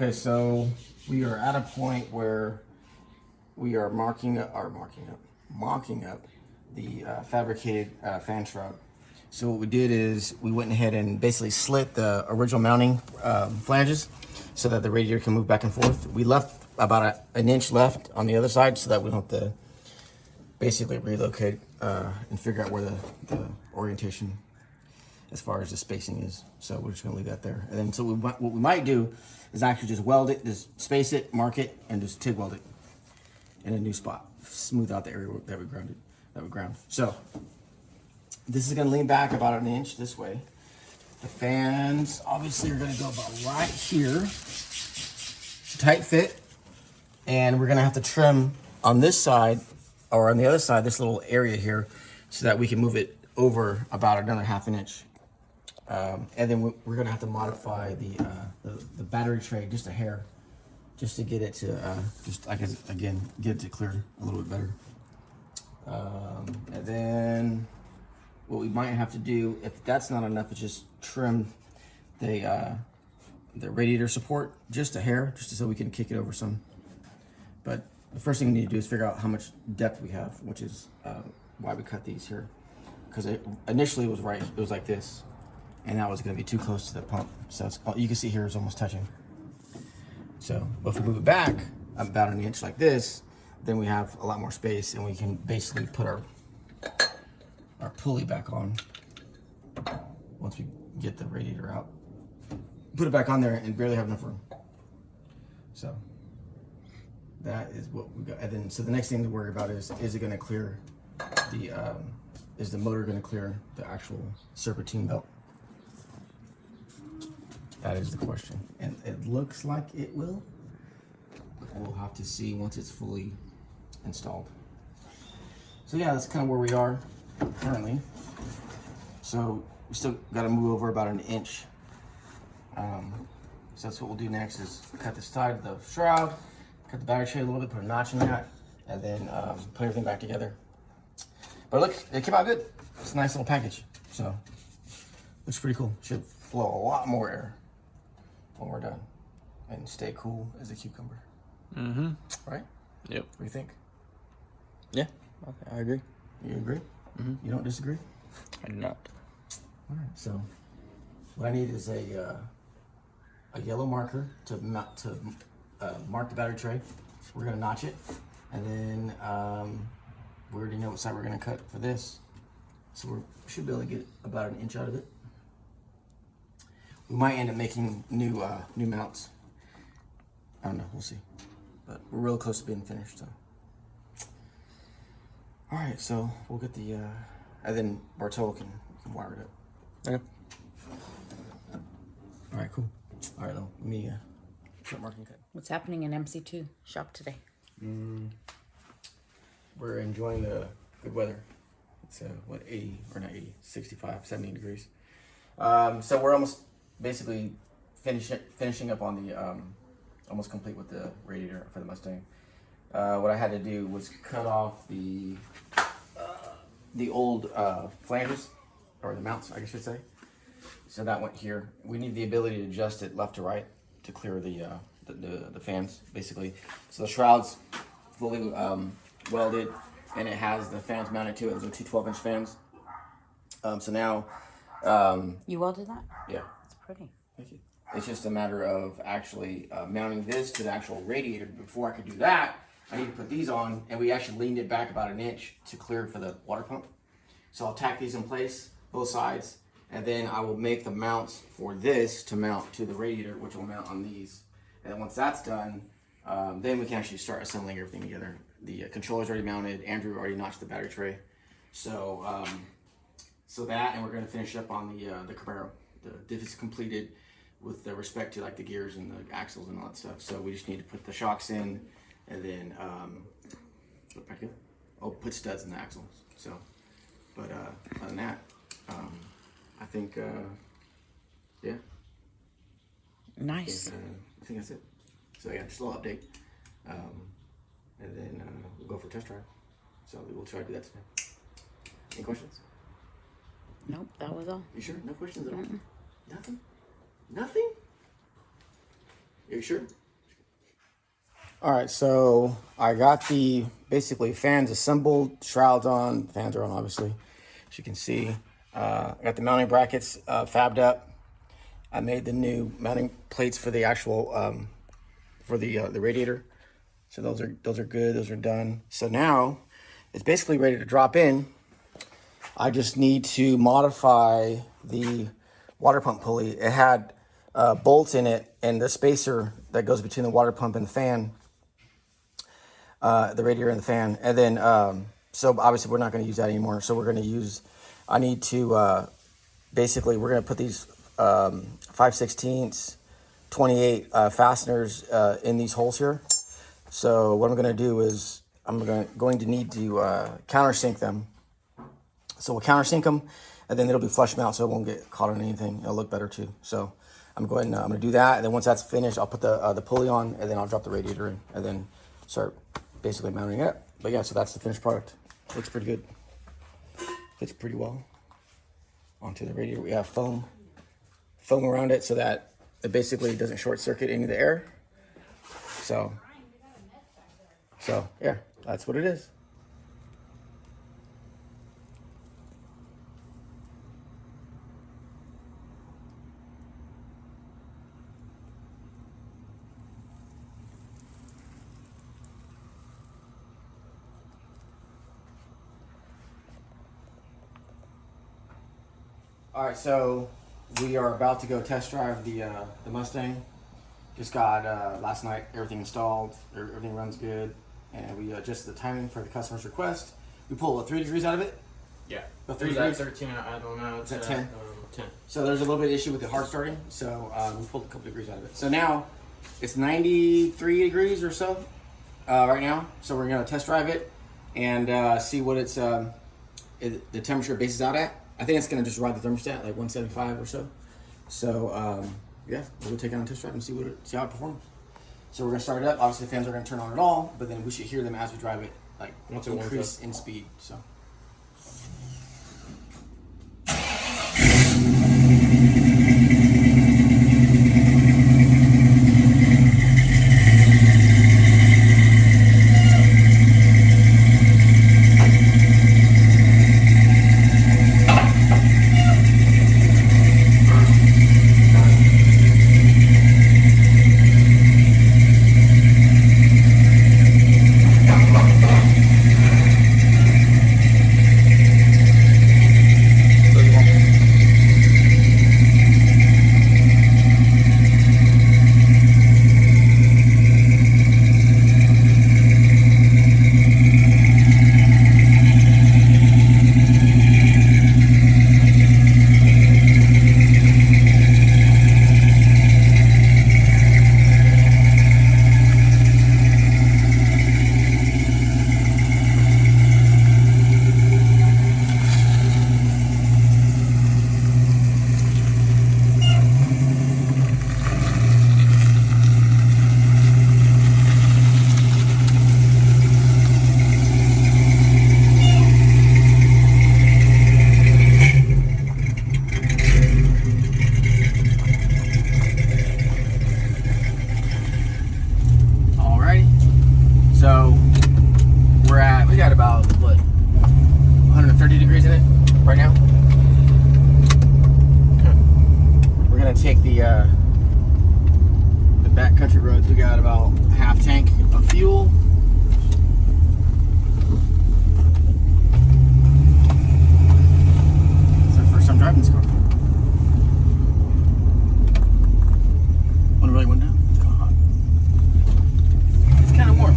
Okay, so we are at a point where we are mocking up the fabricated fan shroud. So what we did is we went ahead and basically slit the original mounting flanges so that the radiator can move back and forth. We left about an inch left on the other side so that we don't have to basically relocate and figure out where the orientation as far as the spacing is. So we're just gonna leave that there. And then so what we might do is actually just weld it, just space it, mark it, and just TIG weld it in a new spot. Smooth out the area that we ground. So this is gonna lean back about an inch this way. The fans obviously are gonna go about right here. It's a tight fit. And we're gonna have to trim on this side or on the other side, this little area here, so that we can move it over about another half an inch. And then we're gonna have to modify the battery tray just a hair, just to get it to get it to clear a little bit better. And then what we might have to do, if that's not enough, is just trim the radiator support just a hair, just so we can kick it over some. But the first thing we need to do is figure out how much depth we have, which is why we cut these here. Because initially it was like this, and that was going to be too close to the pump. So you can see here it's almost touching. So if we move it back about an inch like this, then we have a lot more space, and we can basically put our pulley back on once we get the radiator out. Put it back on there and barely have enough room. So that is what we got. And then so the next thing to worry about is it going to clear is the motor going to clear the actual serpentine belt? That is the question, and it looks like it will. We'll have to see once it's fully installed. So yeah, that's kind of where we are currently. So we still got to move over about an inch. So that's what we'll do next is cut the side of the shroud, cut the battery tray a little bit, put a notch in that, and then put everything back together. But look, it came out good. It's a nice little package. So looks pretty cool. Should flow a lot more air when we're done and stay cool as a cucumber. Mm-hmm. Right? Yep. What do you think? Yeah, I agree. You agree? Mm-hmm. You don't disagree? I do not. All right. So what I need is a yellow marker to mark the battery tray. We're gonna notch it, and then we already know what side we're gonna cut for this. So we should be able to get about an inch out of it. We might end up making new mounts. I don't know, we'll see. But we're real close to being finished, so. All right, so we'll get the, and then Bartolo can wire it up. Okay. All right, cool. All right, let me start marking cut. What's happening in MC2 shop today? We're enjoying the good weather. It's 80 or not 80, 65, 70 degrees. So we're almost basically finishing up on the almost complete with the radiator for the Mustang. What I had to do was cut off the old flanges, or the mounts, I should say. So that went here. We need the ability to adjust it left to right to clear the fans, basically. So the shroud's fully welded, and it has the fans mounted to it. Those are two 12-inch fans. So now... You welded that? Yeah. It's pretty. Thank you. It's just a matter of actually mounting this to the actual radiator. Before I could do that, I need to put these on, and we actually leaned it back about an inch to clear for the water pump. So I'll tack these in place, both sides, and then I will make the mounts for this to mount to the radiator, which will mount on these. And once that's done, then we can actually start assembling everything together. The controller's already mounted. Andrew already notched the battery tray. So, so that, and we're going to finish up on the Camaro. The diff is completed with the respect to like the gears and the axles and all that stuff. So we just need to put the shocks in, and then put studs in the axles. So, but other than that, I think yeah. Nice. I think that's it. So yeah, just a little update, and then we'll go for a test drive. So we'll try to do that today. Any questions? Nope, that was all. You sure? No questions at all? Nothing? Nothing? You sure? All right, so I got the basically fans assembled, shrouds on, fans are on obviously, as you can see. I got the mounting brackets fabbed up. I made the new mounting plates for the actual for the radiator. So those are good. Those are done. So now it's basically ready to drop in. I just need to modify the water pump pulley. It had bolts in it and the spacer that goes between the water pump and the fan, the radiator and the fan. And then, so obviously we're not going to use that anymore. So we're going to use, I need to, basically we're going to put these 5/16 28 fasteners in these holes here. So what I'm going to do is I'm going to need to countersink them. So we'll countersink them, and then it'll be flush mount, so it won't get caught on anything. It'll look better too. So I'm going to do that, and then once that's finished, I'll put the pulley on, and then I'll drop the radiator in, and then start basically mounting it up. But yeah, so that's the finished product. Looks pretty good. Fits pretty well onto the radiator. We have foam around it so that it basically doesn't short circuit any of the air. So yeah, that's what it is. All right, so we are about to go test drive the Mustang. Just got last night everything installed. Everything runs good, and we adjusted the timing for the customer's request. We pulled 3 degrees out of it. Yeah. About 3 3 degrees. 13. I don't know. It's at 10. 10. So there's a little bit of issue with the hard starting. So we pulled a couple degrees out of it. So now it's 93 degrees or so right now. So we're gonna test drive it and see what it's the temperature bases out at. I think it's gonna just ride the thermostat like 175 or so. So yeah, we'll take it on a test drive and see how it performs. So we're gonna start it up. Obviously the fans are gonna turn on at all, but then we should hear them as we drive it, like Once it warms increase in speed. So. So we got about what 130 degrees in it right now. We're gonna take the backcountry roads. We got about half tank of fuel. It's our first time driving this car. One really went down. It's kind of hot. It's kind of warm.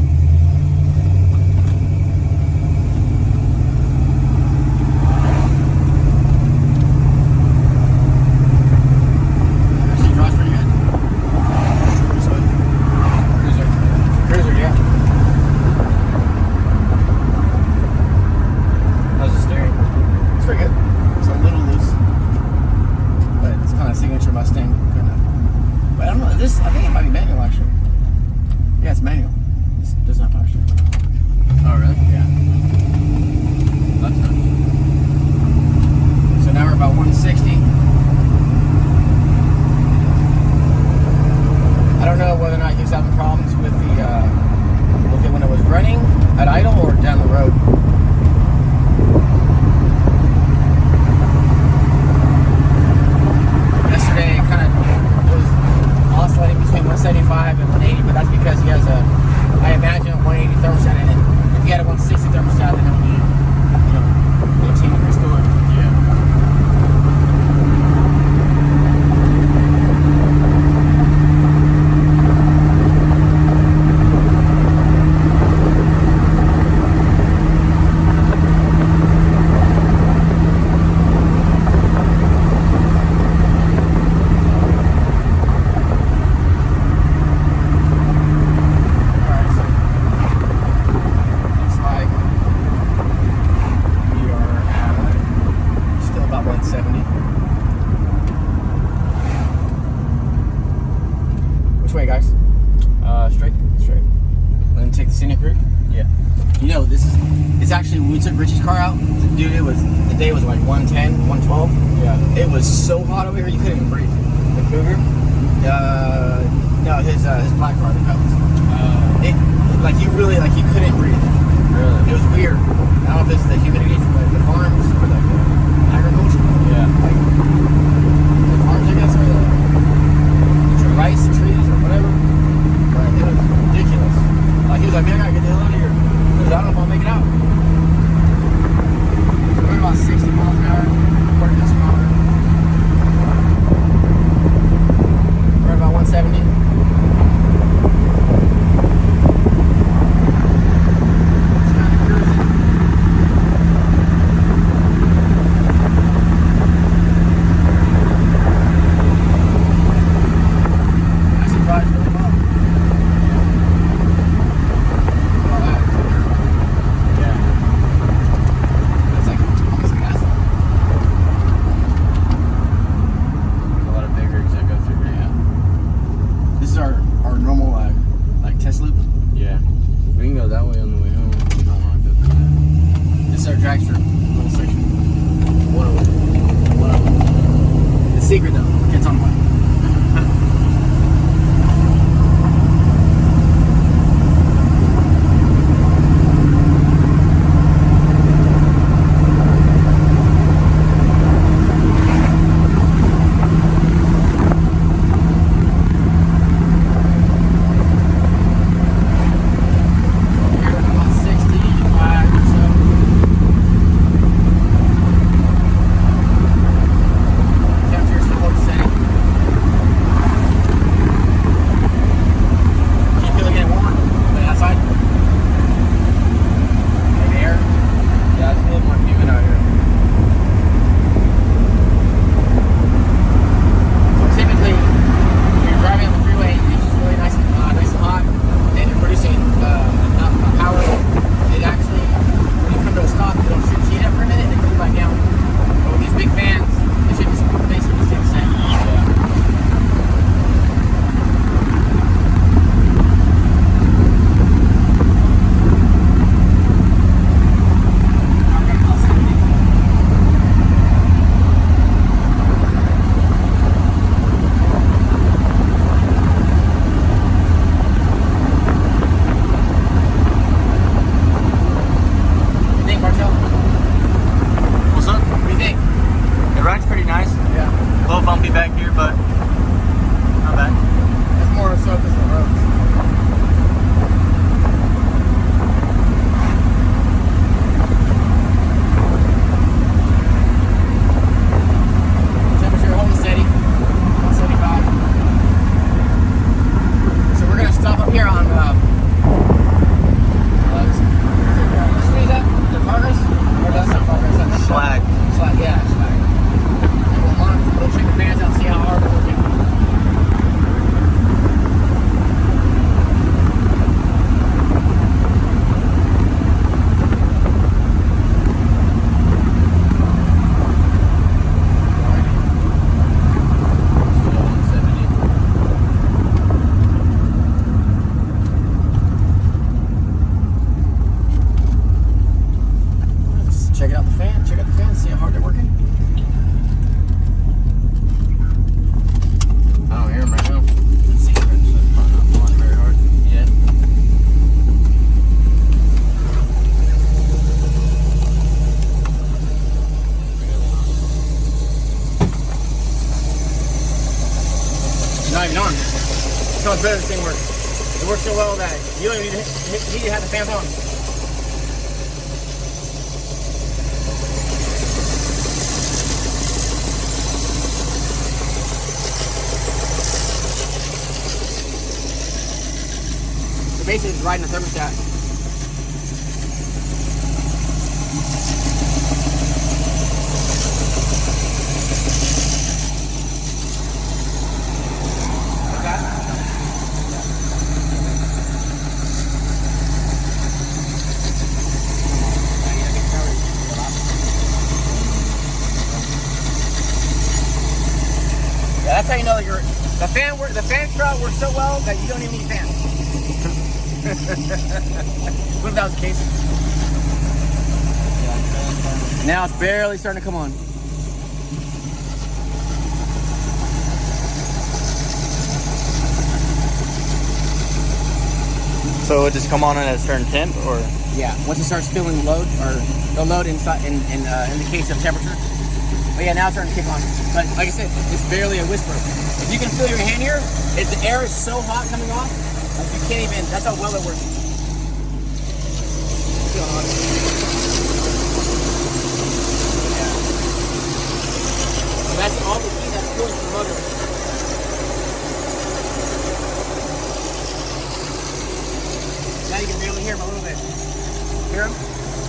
Mustang, kind of. But I don't know. I think it 180, but that's because he has a, I imagine, a 180 thermostat in it. If he had a 160 thermostat, then it would be, 15 degrees cooler. Yeah. Which way, guys? Straight. Straight. Let me take the scenic route. Yeah. It's actually, when we took Richie's car out, dude, the day was like 110, 112. Yeah. It was so hot over here, you couldn't even breathe. The Cougar? No, his black car, the Cubs. He really, he couldn't breathe. Really? It was weird. I don't know if it's the humidity from the farms or the agriculture. Yeah. The farms, I guess, or the rice, the trees, or whatever. But it was ridiculous. He was like, man, I gotta get the hell out of here. Because I don't know if I'll make it out. So we're about 60 miles an hour, according to the speedometer. We're at about 170. works so well that you don't even need to have the fans on. So basically, it's riding the thermostat. Yeah, that's how you know that the fan shroud works so well that you don't even need fans. What if that was the case? Now it's barely starting to come on. So it'll just come on at a certain temp, or? Yeah, once it starts feeling load, or the load inside in the case of temperature. But yeah, now it's starting to kick on. But like I said, it's barely a whisper. If you can feel your hand here, the air is so hot coming off, like you can't even. That's how well it works. Feel hot. Yeah. So that's all the heat that's going to the motor. Now you can barely hear him a little bit. Hear him?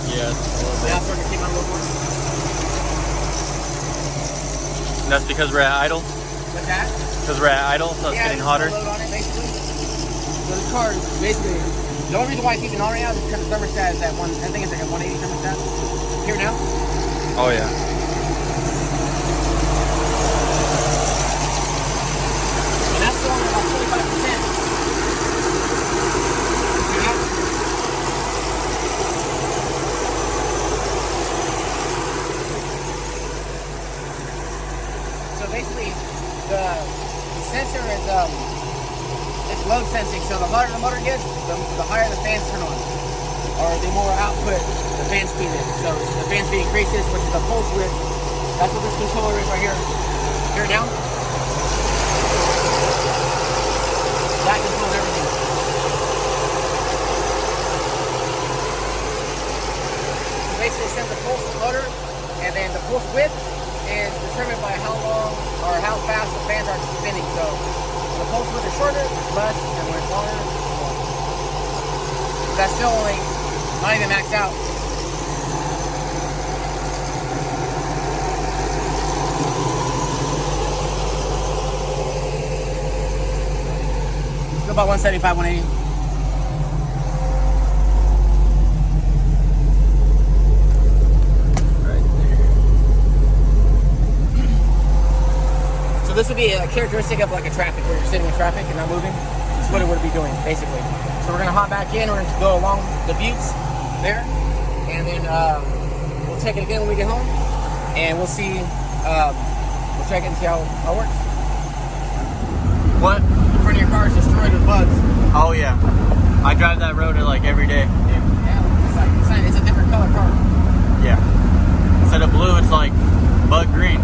Yeah, a little bit. Now it's starting to kick on a little more. And that's because we're at idle? Like that? Because we're at idle, so it's getting hotter? Load on it, basically. So this car is basically, the only reason why it's even on right now is because the thermostat is at I think it's like a 180 thermostat. Here now? Oh yeah. And that's still only about 25%. See that? So basically, the sensor is it's load sensing. So the hotter the motor gets, the higher the fans turn on, or the more output the fan speed is. So the fan speed increases, which is the pulse width. That's what this controller is right here. Here now. That controls everything. So basically, it sends the pulse to the motor, and then the pulse width is determined by how long or how fast the fans are spinning. So the pulse width is shorter, less, and when it's longer, more. So that's still only not even maxed out. It's about 175, 180. So this would be a characteristic of like a traffic, where you're sitting in traffic and not moving. That's what it would be doing, basically. So we're gonna hop back in, we're gonna go along the buttes there, and then we'll check it again when we get home, and we'll see, we'll check it and see how it works. What? The front of your car is destroyed with bugs. Oh yeah. I drive that road like every day. Yeah, it's a different color car. Yeah. Instead of blue, it's like bug green.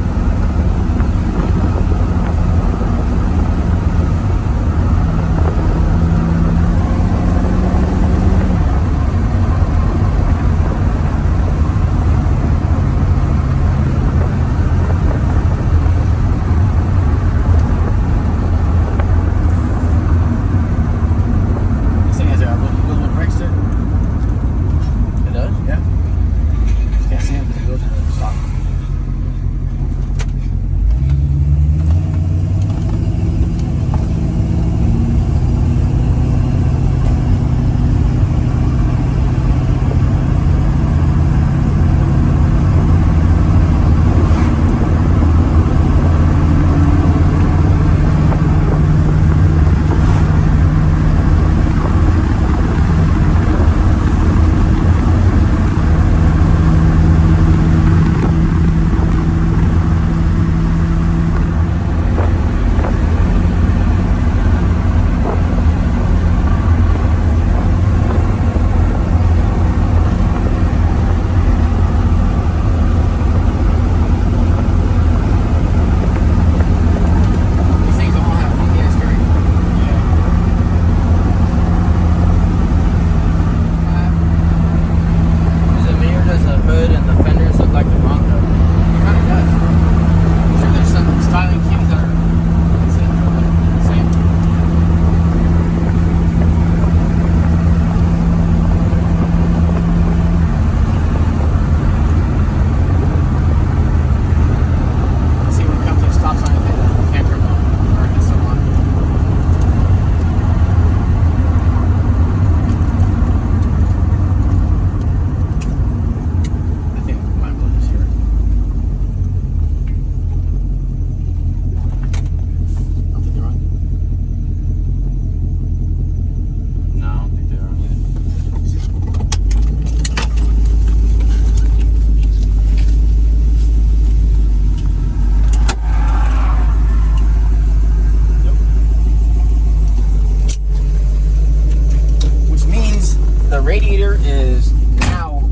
radiator is now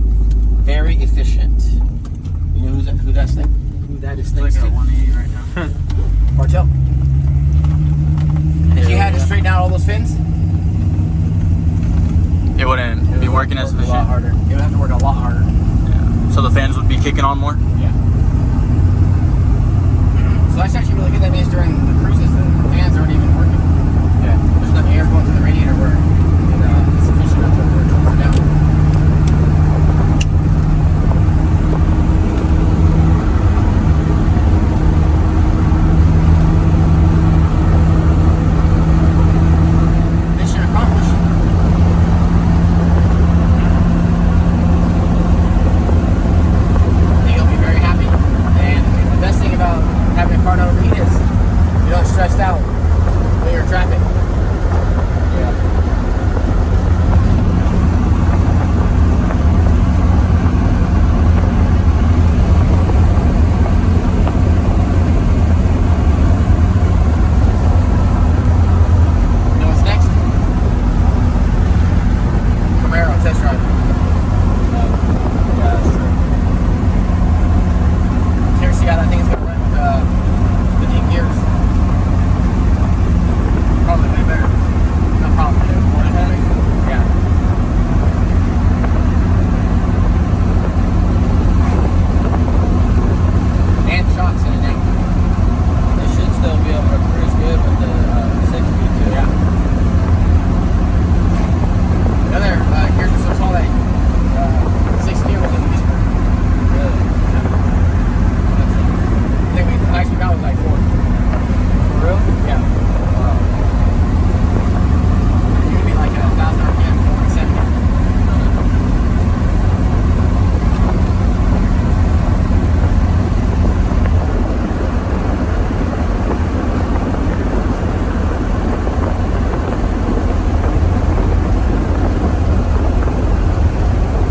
very efficient. You know who that thing? Who that is It's like thanks at to? 180 right now. Bartel. If you had to straighten out all those fins, It wouldn't be working as a lot efficient. harder. It would have to work a lot harder. Yeah. So the fans would be kicking on more. Yeah. So that's actually really good. That means during the cruises, the fans aren't even working. Yeah. There's enough air going through the radiator where it's efficient enough to work it down. Mission accomplished. I think you'll be very happy. And the best thing about having a car not overheat is you're not stressed out when you're in traffic. Yeah. You know what's next? Camaro test drive. Yeah, that's true. Can't see how that thing's gonna run with 15 gears. Probably way better. Not probably. More than that. Yeah. And shocks in it now. They should still be able to cruise good with the 6-speed too. Yeah. The other gears are so tall that 6th gear was in the whisper. Really? I think the highest we got was like 4. For real? Yeah. Wow. You would be like a 1,000 RPM going 70.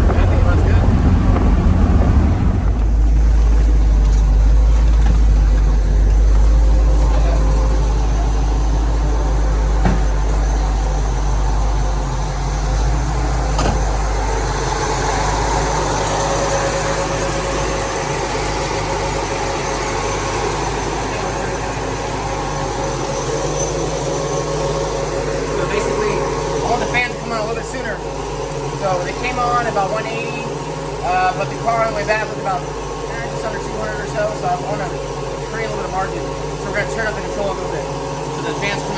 I think it runs good. So basically, all the fans come on a little bit sooner. So they came on about 180, but the car on the way back was about just under 200 or so. So I want to create a little bit of margin. So we're going to turn up the control a little bit. So the fans come